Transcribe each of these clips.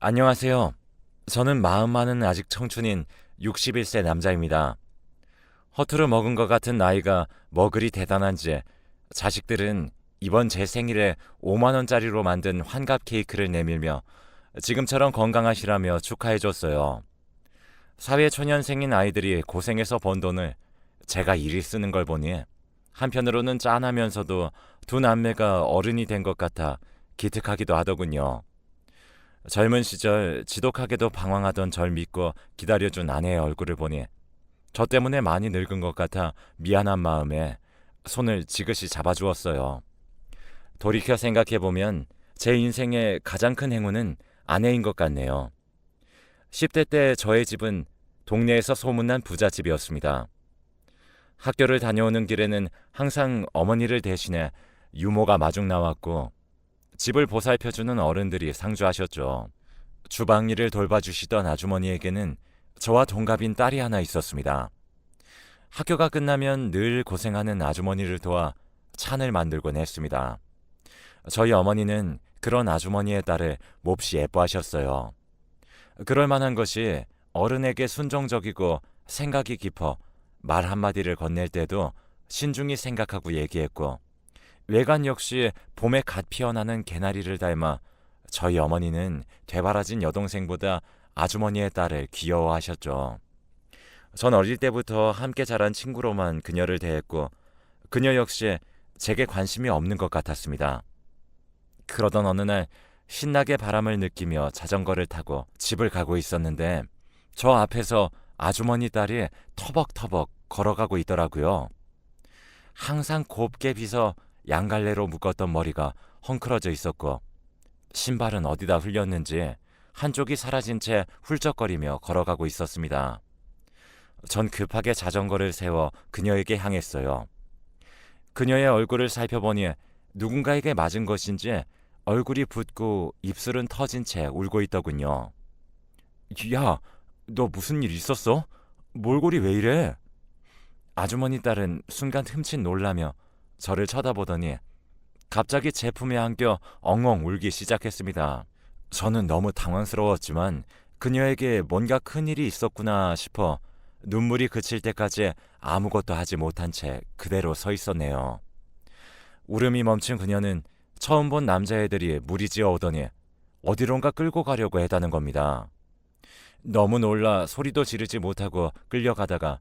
안녕하세요. 저는 마음만은 아직 청춘인 61세 남자입니다. 허투루 먹은 것 같은 나이가 뭐 그리 대단한지 자식들은 이번 제 생일에 5만 원짜리로 만든 환갑 케이크를 내밀며 지금처럼 건강하시라며 축하해줬어요. 사회초년생인 아이들이 고생해서 번 돈을 제가 이리 쓰는 걸 보니 한편으로는 짠하면서도 두 남매가 어른이 된 것 같아 기특하기도 하더군요. 젊은 시절 지독하게도 방황하던 절 믿고 기다려준 아내의 얼굴을 보니 저 때문에 많이 늙은 것 같아 미안한 마음에 손을 지그시 잡아주었어요. 돌이켜 생각해보면 제 인생의 가장 큰 행운은 아내인 것 같네요. 10대 때 저의 집은 동네에서 소문난 부잣집이었습니다. 학교를 다녀오는 길에는 항상 어머니를 대신해 유모가 마중 나왔고 집을 보살펴주는 어른들이 상주하셨죠. 주방 일을 돌봐주시던 아주머니에게는 저와 동갑인 딸이 하나 있었습니다. 학교가 끝나면 늘 고생하는 아주머니를 도와 찬을 만들곤 했습니다. 저희 어머니는 그런 아주머니의 딸을 몹시 예뻐하셨어요. 그럴 만한 것이 어른에게 순종적이고 생각이 깊어 말 한마디를 건넬 때도 신중히 생각하고 얘기했고 외관 역시 봄에 갓 피어나는 개나리를 닮아 저희 어머니는 되바라진 여동생보다 아주머니의 딸을 귀여워하셨죠. 전 어릴 때부터 함께 자란 친구로만 그녀를 대했고 그녀 역시 제게 관심이 없는 것 같았습니다. 그러던 어느 날 신나게 바람을 느끼며 자전거를 타고 집을 가고 있었는데 저 앞에서 아주머니 딸이 터벅터벅 걸어가고 있더라고요. 항상 곱게 빗어 양갈래로 묶었던 머리가 헝클어져 있었고 신발은 어디다 흘렸는지 한쪽이 사라진 채 훌쩍거리며 걸어가고 있었습니다. 전 급하게 자전거를 세워 그녀에게 향했어요. 그녀의 얼굴을 살펴보니 누군가에게 맞은 것인지 얼굴이 붓고 입술은 터진 채 울고 있더군요. 야, 너 무슨 일 있었어? 몰골이 왜 이래? 아주머니 딸은 순간 흠칫 놀라며 저를 쳐다보더니 갑자기 제 품에 안겨 엉엉 울기 시작했습니다. 저는 너무 당황스러웠지만 그녀에게 뭔가 큰일이 있었구나 싶어 눈물이 그칠 때까지 아무것도 하지 못한 채 그대로 서 있었네요. 울음이 멈춘 그녀는 처음 본 남자애들이 무리지어 오더니 어디론가 끌고 가려고 했다는 겁니다. 너무 놀라 소리도 지르지 못하고 끌려가다가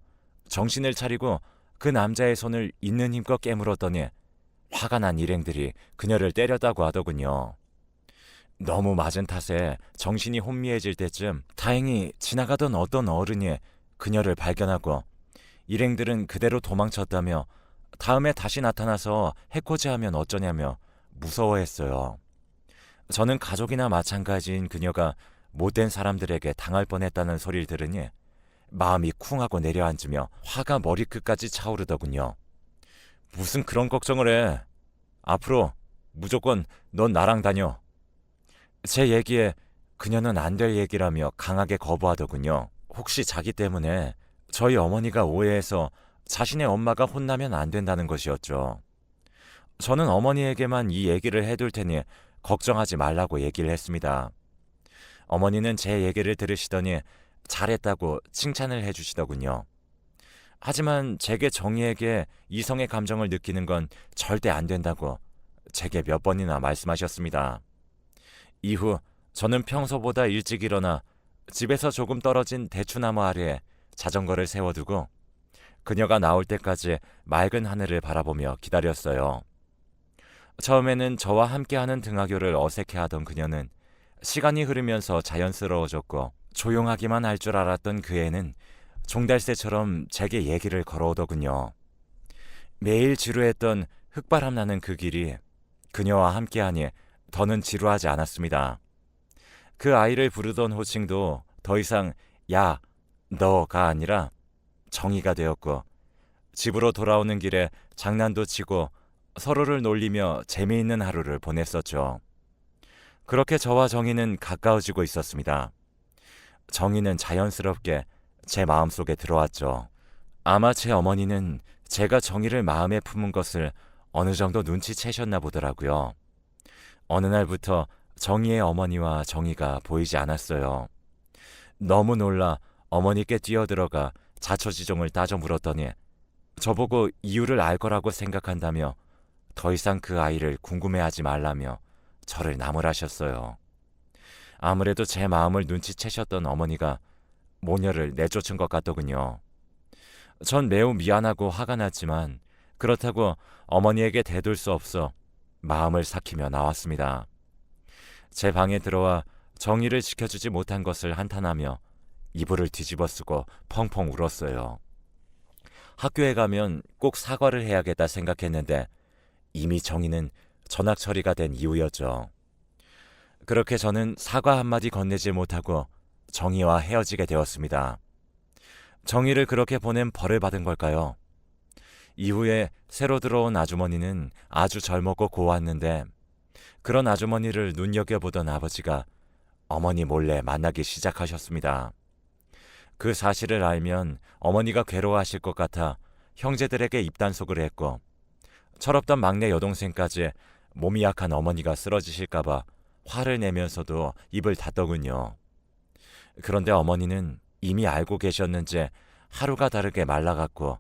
정신을 차리고 그 남자의 손을 있는 힘껏 깨물었더니 화가 난 일행들이 그녀를 때렸다고 하더군요. 너무 맞은 탓에 정신이 혼미해질 때쯤 다행히 지나가던 어떤 어른이 그녀를 발견하고 일행들은 그대로 도망쳤다며 다음에 다시 나타나서 해코지하면 어쩌냐며 무서워했어요. 저는 가족이나 마찬가지인 그녀가 못된 사람들에게 당할 뻔했다는 소리를 들으니 마음이 쿵하고 내려앉으며 화가 머리끝까지 차오르더군요. 무슨 그런 걱정을 해. 앞으로 무조건 넌 나랑 다녀. 제 얘기에 그녀는 안 될 얘기라며 강하게 거부하더군요. 혹시 자기 때문에 저희 어머니가 오해해서 자신의 엄마가 혼나면 안 된다는 것이었죠. 저는 어머니에게만 이 얘기를 해둘 테니 걱정하지 말라고 얘기를 했습니다. 어머니는 제 얘기를 들으시더니 잘했다고 칭찬을 해주시더군요. 하지만 제게 정의에게 이성의 감정을 느끼는 건 절대 안 된다고 제게 몇 번이나 말씀하셨습니다. 이후 저는 평소보다 일찍 일어나 집에서 조금 떨어진 대추나무 아래에 자전거를 세워두고 그녀가 나올 때까지 맑은 하늘을 바라보며 기다렸어요. 처음에는 저와 함께하는 등하교를 어색해하던 그녀는 시간이 흐르면서 자연스러워졌고 조용하기만 할 줄 알았던 그 애는 종달새처럼 제게 얘기를 걸어오더군요. 매일 지루했던 흙바람 나는 그 길이 그녀와 함께하니 더는 지루하지 않았습니다. 그 아이를 부르던 호칭도 더 이상 야, 너가 아니라 정이가 되었고 집으로 돌아오는 길에 장난도 치고 서로를 놀리며 재미있는 하루를 보냈었죠. 그렇게 저와 정이는 가까워지고 있었습니다. 정이는 자연스럽게 제 마음속에 들어왔죠. 아마 제 어머니는 제가 정이를 마음에 품은 것을 어느 정도 눈치채셨나 보더라고요. 어느 날부터 정희의 어머니와 정희가 보이지 않았어요. 너무 놀라 어머니께 뛰어들어가 자초지종을 따져 물었더니 저보고 이유를 알 거라고 생각한다며 더 이상 그 아이를 궁금해하지 말라며 저를 나무라셨어요. 아무래도 제 마음을 눈치채셨던 어머니가 모녀를 내쫓은 것 같더군요. 전 매우 미안하고 화가 났지만 그렇다고 어머니에게 대들 수 없어 마음을 삭히며 나왔습니다. 제 방에 들어와 정의를 지켜주지 못한 것을 한탄하며 이불을 뒤집어 쓰고 펑펑 울었어요. 학교에 가면 꼭 사과를 해야겠다 생각했는데 이미 정의는 전학 처리가 된 이후였죠. 그렇게 저는 사과 한마디 건네지 못하고 정의와 헤어지게 되었습니다. 정의를 그렇게 보낸 벌을 받은 걸까요? 이후에 새로 들어온 아주머니는 아주 젊었고 고왔는데 그런 아주머니를 눈여겨보던 아버지가 어머니 몰래 만나기 시작하셨습니다. 그 사실을 알면 어머니가 괴로워하실 것 같아 형제들에게 입단속을 했고 철없던 막내 여동생까지 몸이 약한 어머니가 쓰러지실까봐 화를 내면서도 입을 닫더군요. 그런데 어머니는 이미 알고 계셨는지 하루가 다르게 말라갔고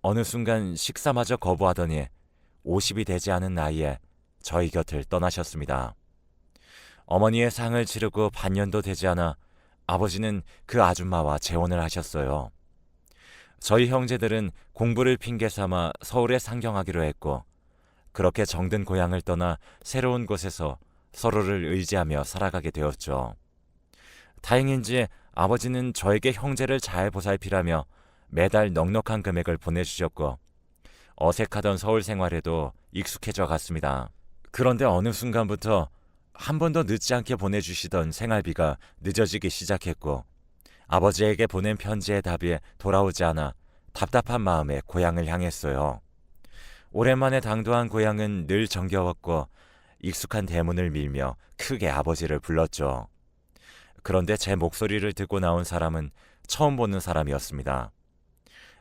어느 순간 식사마저 거부하더니 50이 되지 않은 나이에 저희 곁을 떠나셨습니다. 어머니의 상을 치르고 반년도 되지 않아 아버지는 그 아줌마와 재혼을 하셨어요. 저희 형제들은 공부를 핑계 삼아 서울에 상경하기로 했고 그렇게 정든 고향을 떠나 새로운 곳에서 서로를 의지하며 살아가게 되었죠. 다행인지 아버지는 저에게 형제를 잘 보살피라며 매달 넉넉한 금액을 보내주셨고 어색하던 서울 생활에도 익숙해져 갔습니다. 그런데 어느 순간부터 한 번도 늦지 않게 보내주시던 생활비가 늦어지기 시작했고 아버지에게 보낸 편지의 답이 돌아오지 않아 답답한 마음에 고향을 향했어요. 오랜만에 당도한 고향은 늘 정겨웠고 익숙한 대문을 밀며 크게 아버지를 불렀죠. 그런데 제 목소리를 듣고 나온 사람은 처음 보는 사람이었습니다.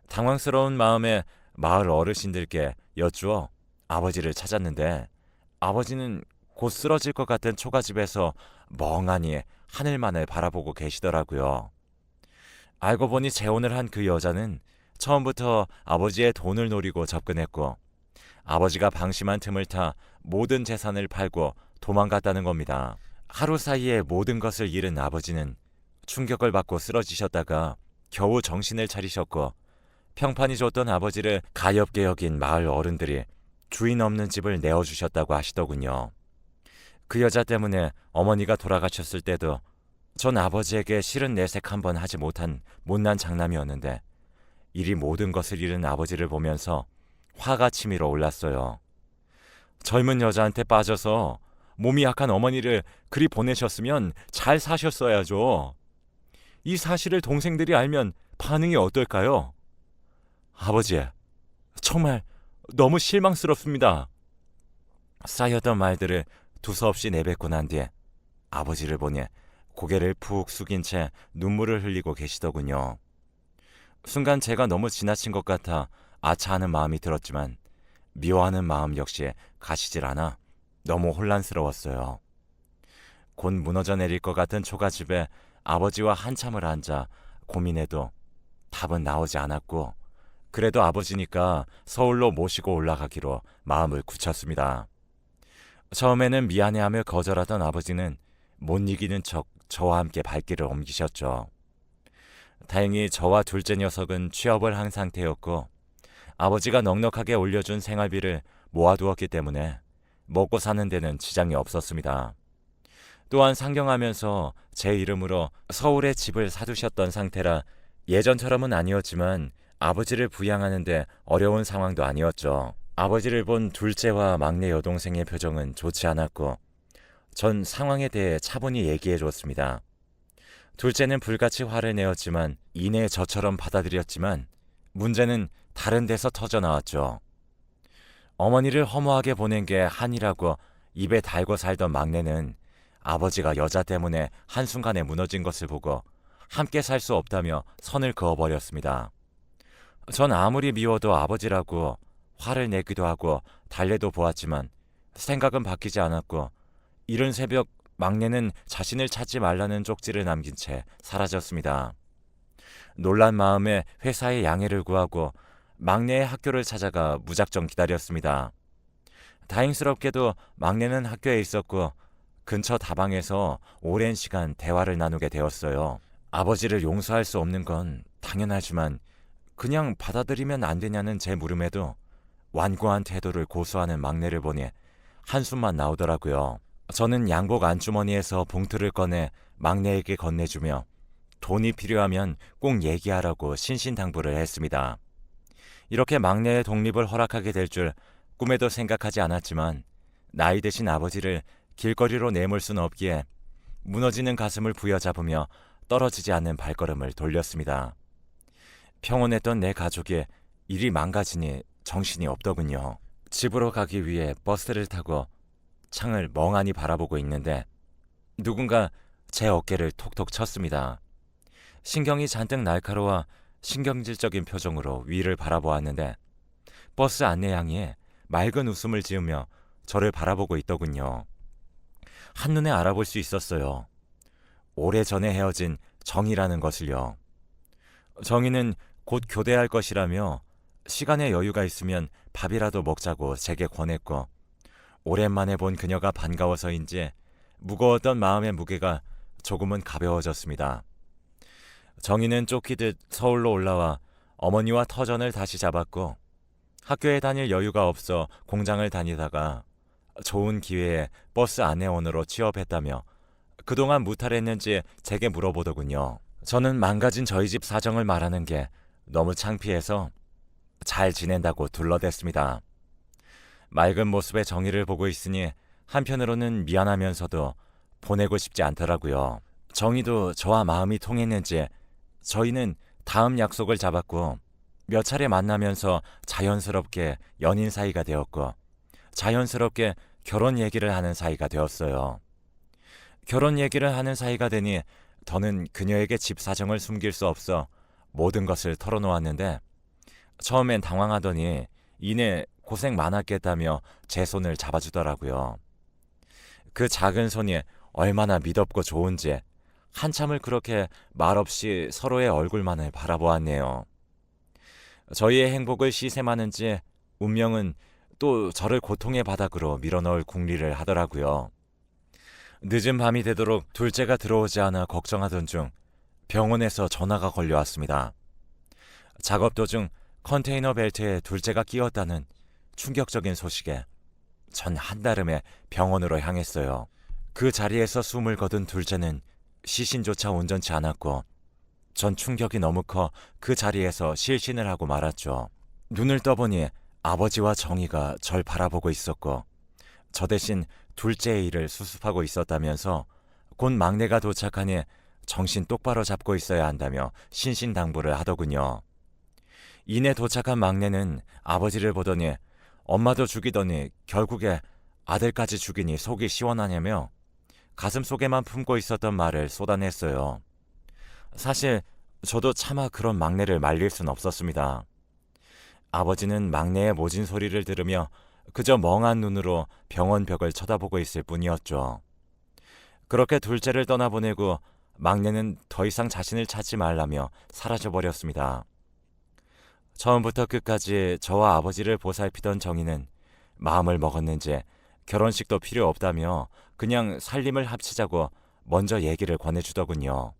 당황스러운 마음에 마을 어르신들께 여쭈어 아버지를 찾았는데 아버지는 곧 쓰러질 것 같은 초가집에서 멍하니 하늘만을 바라보고 계시더라고요. 알고 보니 재혼을 한 그 여자는 처음부터 아버지의 돈을 노리고 접근했고 아버지가 방심한 틈을 타 모든 재산을 팔고 도망갔다는 겁니다. 하루 사이에 모든 것을 잃은 아버지는 충격을 받고 쓰러지셨다가 겨우 정신을 차리셨고 평판이 좋던 아버지를 가엾게 여긴 마을 어른들이 주인 없는 집을 내어주셨다고 하시더군요. 그 여자 때문에 어머니가 돌아가셨을 때도 전 아버지에게 싫은 내색 한번 하지 못한 못난 장남이었는데 이리 모든 것을 잃은 아버지를 보면서 화가 치밀어 올랐어요. 젊은 여자한테 빠져서 몸이 약한 어머니를 그리 보내셨으면 잘 사셨어야죠. 이 사실을 동생들이 알면 반응이 어떨까요? 아버지, 정말 너무 실망스럽습니다. 쌓였던 말들을 두서없이 내뱉고 난 뒤에 아버지를 보니 고개를 푹 숙인 채 눈물을 흘리고 계시더군요. 순간 제가 너무 지나친 것 같아 아차하는 마음이 들었지만 미워하는 마음 역시 가시질 않아 너무 혼란스러웠어요. 곧 무너져 내릴 것 같은 초가집에 아버지와 한참을 앉아 고민해도 답은 나오지 않았고 그래도 아버지니까 서울로 모시고 올라가기로 마음을 굳혔습니다. 처음에는 미안해하며 거절하던 아버지는 못 이기는 척 저와 함께 발길을 옮기셨죠. 다행히 저와 둘째 녀석은 취업을 한 상태였고 아버지가 넉넉하게 올려준 생활비를 모아두었기 때문에 먹고 사는 데는 지장이 없었습니다. 또한 상경하면서 제 이름으로 서울에 집을 사두셨던 상태라 예전처럼은 아니었지만 아버지를 부양하는데 어려운 상황도 아니었죠. 아버지를 본 둘째와 막내 여동생의 표정은 좋지 않았고 전 상황에 대해 차분히 얘기해 줬습니다. 둘째는 불같이 화를 내었지만 이내 저처럼 받아들였지만 문제는 다른 데서 터져나왔죠. 어머니를 허무하게 보낸 게 한이라고 입에 달고 살던 막내는 아버지가 여자 때문에 한순간에 무너진 것을 보고 함께 살 수 없다며 선을 그어버렸습니다. 전 아무리 미워도 아버지라고 화를 내기도 하고 달래도 보았지만 생각은 바뀌지 않았고 이른 새벽 막내는 자신을 찾지 말라는 쪽지를 남긴 채 사라졌습니다. 놀란 마음에 회사에 양해를 구하고 막내의 학교를 찾아가 무작정 기다렸습니다. 다행스럽게도 막내는 학교에 있었고 근처 다방에서 오랜 시간 대화를 나누게 되었어요. 아버지를 용서할 수 없는 건 당연하지만 그냥 받아들이면 안 되냐는 제 물음에도 완고한 태도를 고수하는 막내를 보니 한숨만 나오더라고요. 저는 양복 안주머니에서 봉투를 꺼내 막내에게 건네주며 돈이 필요하면 꼭 얘기하라고 신신당부를 했습니다. 이렇게 막내의 독립을 허락하게 될 줄 꿈에도 생각하지 않았지만 나이 드신 아버지를 길거리로 내몰 수는 없기에 무너지는 가슴을 부여잡으며 떨어지지 않는 발걸음을 돌렸습니다. 평온했던 내 가족이 일이 망가지니 정신이 없더군요. 집으로 가기 위해 버스를 타고 창을 멍하니 바라보고 있는데 누군가 제 어깨를 톡톡 쳤습니다. 신경이 잔뜩 날카로워 신경질적인 표정으로 위를 바라보았는데 버스 안내양이 맑은 웃음을 지으며 저를 바라보고 있더군요. 한눈에 알아볼 수 있었어요. 오래전에 헤어진 정이라는 것을요. 정이는 곧 교대할 것이라며 시간에 여유가 있으면 밥이라도 먹자고 제게 권했고 오랜만에 본 그녀가 반가워서인지 무거웠던 마음의 무게가 조금은 가벼워졌습니다. 정희는 쫓기듯 서울로 올라와 어머니와 터전을 다시 잡았고 학교에 다닐 여유가 없어 공장을 다니다가 좋은 기회에 버스 안내원으로 취업했다며 그동안 무탈했는지 제게 물어보더군요. 저는 망가진 저희 집 사정을 말하는 게 너무 창피해서 잘 지낸다고 둘러댔습니다. 맑은 모습의 정의를 보고 있으니 한편으로는 미안하면서도 보내고 싶지 않더라고요. 정의도 저와 마음이 통했는지 저희는 다음 약속을 잡았고 몇 차례 만나면서 자연스럽게 연인 사이가 되었고 자연스럽게 결혼 얘기를 하는 사이가 되었어요. 결혼 얘기를 하는 사이가 되니 더는 그녀에게 집 사정을 숨길 수 없어 모든 것을 털어놓았는데 처음엔 당황하더니 이내 고생 많았겠다며 제 손을 잡아주더라고요. 그 작은 손이 얼마나 미덥고 좋은지 한참을 그렇게 말없이 서로의 얼굴만을 바라보았네요. 저희의 행복을 시샘하는지 운명은 또 저를 고통의 바닥으로 밀어넣을 궁리를 하더라고요. 늦은 밤이 되도록 둘째가 들어오지 않아 걱정하던 중 병원에서 전화가 걸려왔습니다. 작업 도중 컨테이너 벨트에 둘째가 끼었다는 충격적인 소식에 전 한달음에 병원으로 향했어요. 그 자리에서 숨을 거둔 둘째는 시신조차 온전치 않았고 전 충격이 너무 커 그 자리에서 실신을 하고 말았죠. 눈을 떠보니 아버지와 정희가 절 바라보고 있었고 저 대신 둘째의 일을 수습하고 있었다면서 곧 막내가 도착하니 정신 똑바로 잡고 있어야 한다며 신신당부를 하더군요. 이내 도착한 막내는 아버지를 보더니 엄마도 죽이더니 결국에 아들까지 죽이니 속이 시원하냐며 가슴속에만 품고 있었던 말을 쏟아냈어요. 사실 저도 차마 그런 막내를 말릴 순 없었습니다. 아버지는 막내의 모진 소리를 들으며 그저 멍한 눈으로 병원 벽을 쳐다보고 있을 뿐이었죠. 그렇게 둘째를 떠나보내고 막내는 더 이상 자신을 찾지 말라며 사라져버렸습니다. 처음부터 끝까지 저와 아버지를 보살피던 정희는 마음을 먹었는지 결혼식도 필요 없다며 그냥 살림을 합치자고 먼저 얘기를 권해주더군요.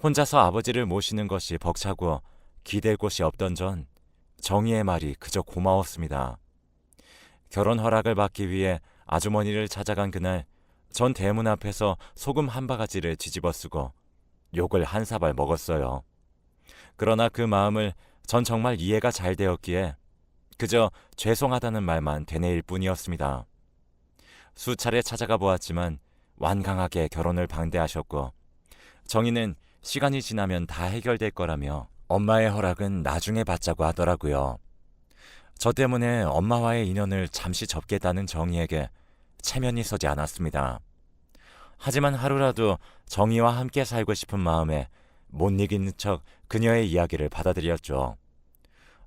혼자서 아버지를 모시는 것이 벅차고 기댈 곳이 없던 전 정희의 말이 그저 고마웠습니다. 결혼 허락을 받기 위해 아주머니를 찾아간 그날 전 대문 앞에서 소금 한 바가지를 뒤집어 쓰고 욕을 한 사발 먹었어요. 그러나 그 마음을 전 정말 이해가 잘 되었기에 그저 죄송하다는 말만 되뇌일 뿐이었습니다. 수차례 찾아가 보았지만 완강하게 결혼을 방대하셨고 정희는 시간이 지나면 다 해결될 거라며 엄마의 허락은 나중에 받자고 하더라고요. 저 때문에 엄마와의 인연을 잠시 접겠다는 정희에게 체면이 서지 않았습니다. 하지만 하루라도 정희와 함께 살고 싶은 마음에 못 이기는 척 그녀의 이야기를 받아들였죠.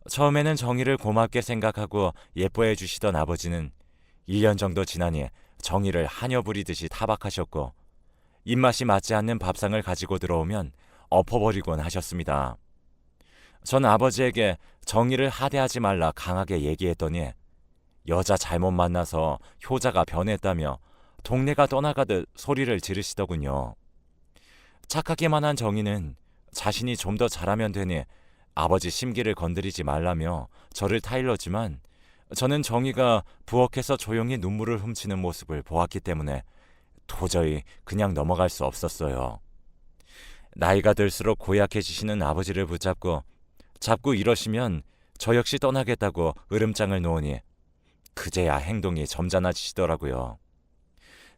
처음에는 정희를 고맙게 생각하고 예뻐해 주시던 아버지는 1년 정도 지나니 정의를 하녀 부리듯이 타박하셨고 입맛이 맞지 않는 밥상을 가지고 들어오면 엎어버리곤 하셨습니다. 전 아버지에게 정의를 하대하지 말라 강하게 얘기했더니 여자 잘못 만나서 효자가 변했다며 동네가 떠나가듯 소리를 지르시더군요. 착하기만 한 정의는 자신이 좀 더 잘하면 되니 아버지 심기를 건드리지 말라며 저를 타일렀지만 저는 정의가 부엌에서 조용히 눈물을 훔치는 모습을 보았기 때문에 도저히 그냥 넘어갈 수 없었어요. 나이가 들수록 고약해지시는 아버지를 붙잡고 자꾸 이러시면 저 역시 떠나겠다고 으름장을 놓으니 그제야 행동이 점잖아지시더라고요.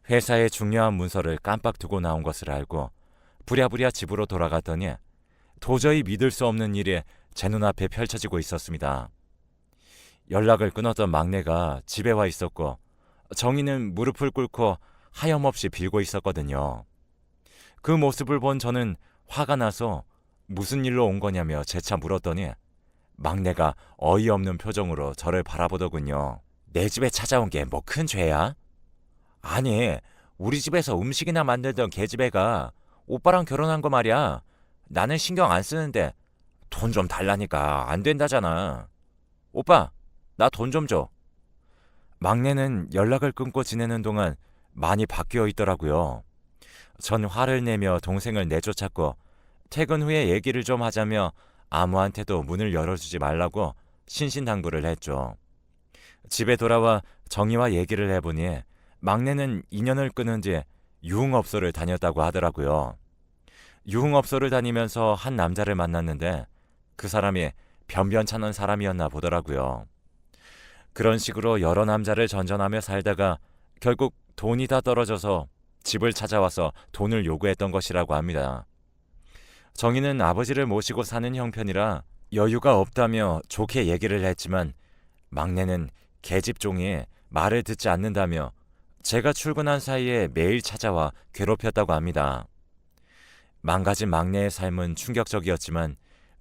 회사의 중요한 문서를 깜빡 두고 나온 것을 알고 부랴부랴 집으로 돌아갔더니 도저히 믿을 수 없는 일이 제 눈앞에 펼쳐지고 있었습니다. 연락을 끊었던 막내가 집에 와 있었고 정의는 무릎을 꿇고 하염없이 빌고 있었거든요. 그 모습을 본 저는 화가 나서 무슨 일로 온 거냐며 재차 물었더니 막내가 어이없는 표정으로 저를 바라보더군요. 내 집에 찾아온 게 뭐 큰 죄야? 아니, 우리 집에서 음식이나 만들던 계집애가 오빠랑 결혼한 거 말이야. 나는 신경 안 쓰는데 돈 좀 달라니까 안 된다잖아. 오빠, 나 돈 좀 줘. 막내는 연락을 끊고 지내는 동안 많이 바뀌어 있더라고요. 전 화를 내며 동생을 내쫓았고 퇴근 후에 얘기를 좀 하자며 아무한테도 문을 열어주지 말라고 신신당부를 했죠. 집에 돌아와 정의와 얘기를 해보니 막내는 인연을 끊은 뒤 유흥업소를 다녔다고 하더라고요. 유흥업소를 다니면서 한 남자를 만났는데 그 사람이 변변찮은 사람이었나 보더라고요. 그런 식으로 여러 남자를 전전하며 살다가 결국 돈이 다 떨어져서 집을 찾아와서 돈을 요구했던 것이라고 합니다. 정희는 아버지를 모시고 사는 형편이라 여유가 없다며 좋게 얘기를 했지만 막내는 계집종이 말을 듣지 않는다며 제가 출근한 사이에 매일 찾아와 괴롭혔다고 합니다. 망가진 막내의 삶은 충격적이었지만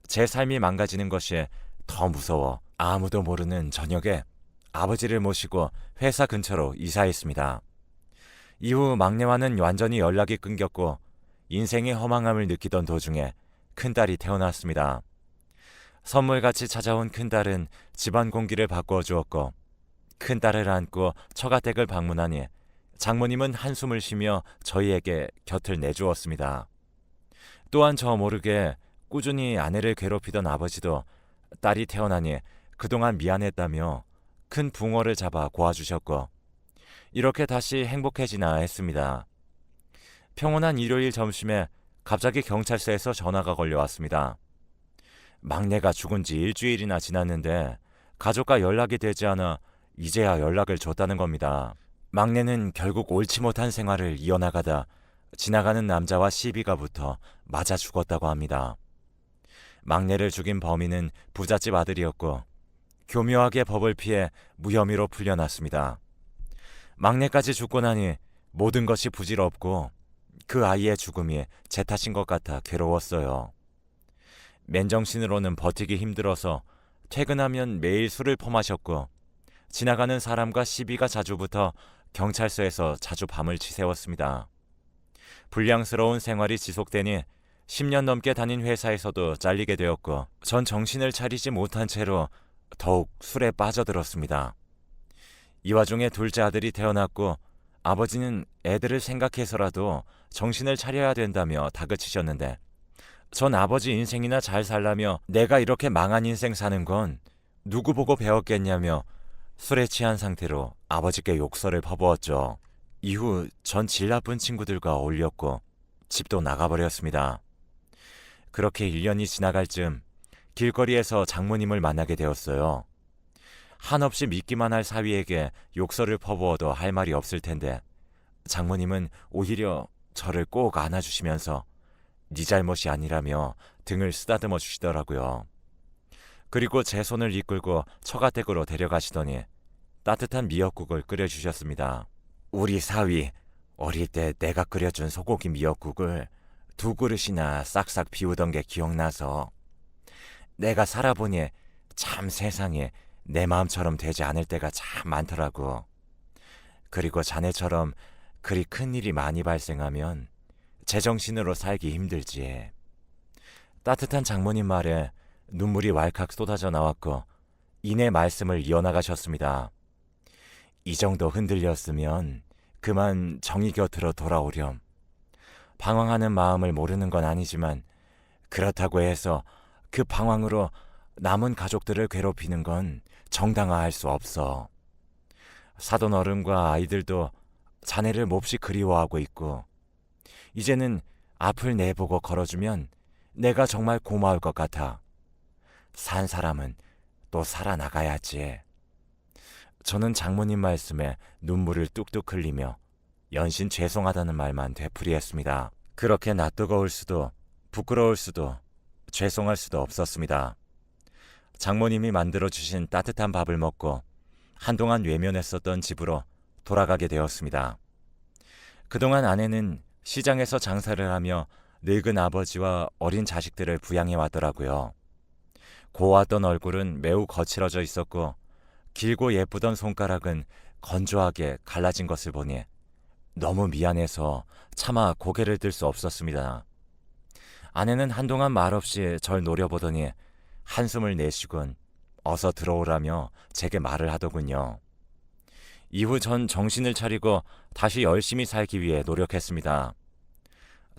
제 삶이 망가지는 것이 더 무서워 아무도 모르는 저녁에 아버지를 모시고 회사 근처로 이사했습니다. 이후 막내와는 완전히 연락이 끊겼고 인생의 허망함을 느끼던 도중에 큰딸이 태어났습니다. 선물같이 찾아온 큰딸은 집안 공기를 바꾸어 주었고 큰딸을 안고 처가댁을 방문하니 장모님은 한숨을 쉬며 저희에게 곁을 내주었습니다. 또한 저 모르게 꾸준히 아내를 괴롭히던 아버지도 딸이 태어나니 그동안 미안했다며 큰 붕어를 잡아 고아주셨고 이렇게 다시 행복해지나 했습니다. 평온한 일요일 점심에 갑자기 경찰서에서 전화가 걸려왔습니다. 막내가 죽은 지 일주일이나 지났는데 가족과 연락이 되지 않아 이제야 연락을 줬다는 겁니다. 막내는 결국 옳지 못한 생활을 이어나가다 지나가는 남자와 시비가 붙어 맞아 죽었다고 합니다. 막내를 죽인 범인은 부잣집 아들이었고 교묘하게 법을 피해 무혐의로 풀려났습니다. 막내까지 죽고 나니 모든 것이 부질없고 그 아이의 죽음이 제 탓인 것 같아 괴로웠어요. 맨정신으로는 버티기 힘들어서 퇴근하면 매일 술을 퍼마셨고 지나가는 사람과 시비가 자주 붙어 경찰서에서 자주 밤을 지새웠습니다. 불량스러운 생활이 지속되니 10년 넘게 다닌 회사에서도 잘리게 되었고 전 정신을 차리지 못한 채로 더욱 술에 빠져들었습니다. 이 와중에 둘째 아들이 태어났고 아버지는 애들을 생각해서라도 정신을 차려야 된다며 다그치셨는데 전 아버지 인생이나 잘 살라며 내가 이렇게 망한 인생 사는 건 누구 보고 배웠겠냐며 술에 취한 상태로 아버지께 욕설을 퍼부었죠. 이후 전 질 나쁜 친구들과 어울렸고 집도 나가버렸습니다. 그렇게 1년이 지나갈 즈음 길거리에서 장모님을 만나게 되었어요. 한없이 믿기만 할 사위에게 욕설을 퍼부어도 할 말이 없을 텐데 장모님은 오히려 저를 꼭 안아주시면서 네 잘못이 아니라며 등을 쓰다듬어 주시더라고요. 그리고 제 손을 이끌고 처가댁으로 데려가시더니 따뜻한 미역국을 끓여주셨습니다. 우리 사위 어릴 때 내가 끓여준 소고기 미역국을 2그릇이나 싹싹 비우던 게 기억나서 내가 살아보니 참 세상에 내 마음처럼 되지 않을 때가 참 많더라고. 그리고 자네처럼 그리 큰 일이 많이 발생하면 제정신으로 살기 힘들지. 따뜻한 장모님 말에 눈물이 왈칵 쏟아져 나왔고 이내 말씀을 이어나가셨습니다. 이 정도 흔들렸으면 그만 정희 곁으로 돌아오렴. 방황하는 마음을 모르는 건 아니지만 그렇다고 해서 그 방황으로 남은 가족들을 괴롭히는 건 정당화할 수 없어. 사돈 어른과 아이들도 자네를 몹시 그리워하고 있고 이제는 앞을 내보고 걸어주면 내가 정말 고마울 것 같아. 산 사람은 또 살아나가야지. 저는 장모님 말씀에 눈물을 뚝뚝 흘리며 연신 죄송하다는 말만 되풀이했습니다. 그렇게 낯뜨거울 수도 부끄러울 수도 죄송할 수도 없었습니다. 장모님이 만들어주신 따뜻한 밥을 먹고 한동안 외면했었던 집으로 돌아가게 되었습니다. 그동안 아내는 시장에서 장사를 하며 늙은 아버지와 어린 자식들을 부양해 왔더라고요. 고왔던 얼굴은 매우 거칠어져 있었고 길고 예쁘던 손가락은 건조하게 갈라진 것을 보니 너무 미안해서 차마 고개를 들 수 없었습니다. 아내는 한동안 말없이 절 노려보더니 한숨을 내쉬곤 어서 들어오라며 제게 말을 하더군요. 이후 전 정신을 차리고 다시 열심히 살기 위해 노력했습니다.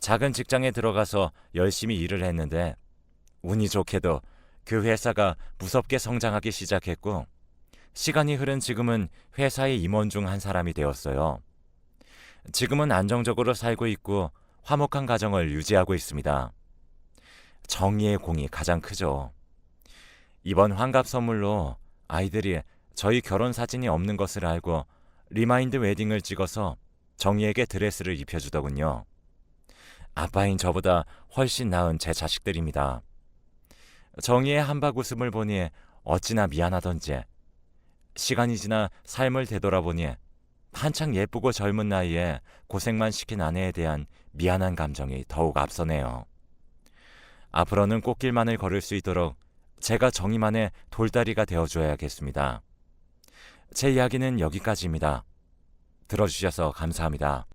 작은 직장에 들어가서 열심히 일을 했는데 운이 좋게도 그 회사가 무섭게 성장하기 시작했고 시간이 흐른 지금은 회사의 임원 중 한 사람이 되었어요. 지금은 안정적으로 살고 있고 화목한 가정을 유지하고 있습니다. 정의의 공이 가장 크죠. 이번 환갑 선물로 아이들이 저희 결혼 사진이 없는 것을 알고 리마인드 웨딩을 찍어서 정의에게 드레스를 입혀주더군요. 아빠인 저보다 훨씬 나은 제 자식들입니다. 정의의 한박 웃음을 보니 어찌나 미안하던지 시간이 지나 삶을 되돌아보니 한창 예쁘고 젊은 나이에 고생만 시킨 아내에 대한 미안한 감정이 더욱 앞서네요. 앞으로는 꽃길만을 걸을 수 있도록 제가 정의만의 돌다리가 되어줘야겠습니다. 제 이야기는 여기까지입니다. 들어주셔서 감사합니다.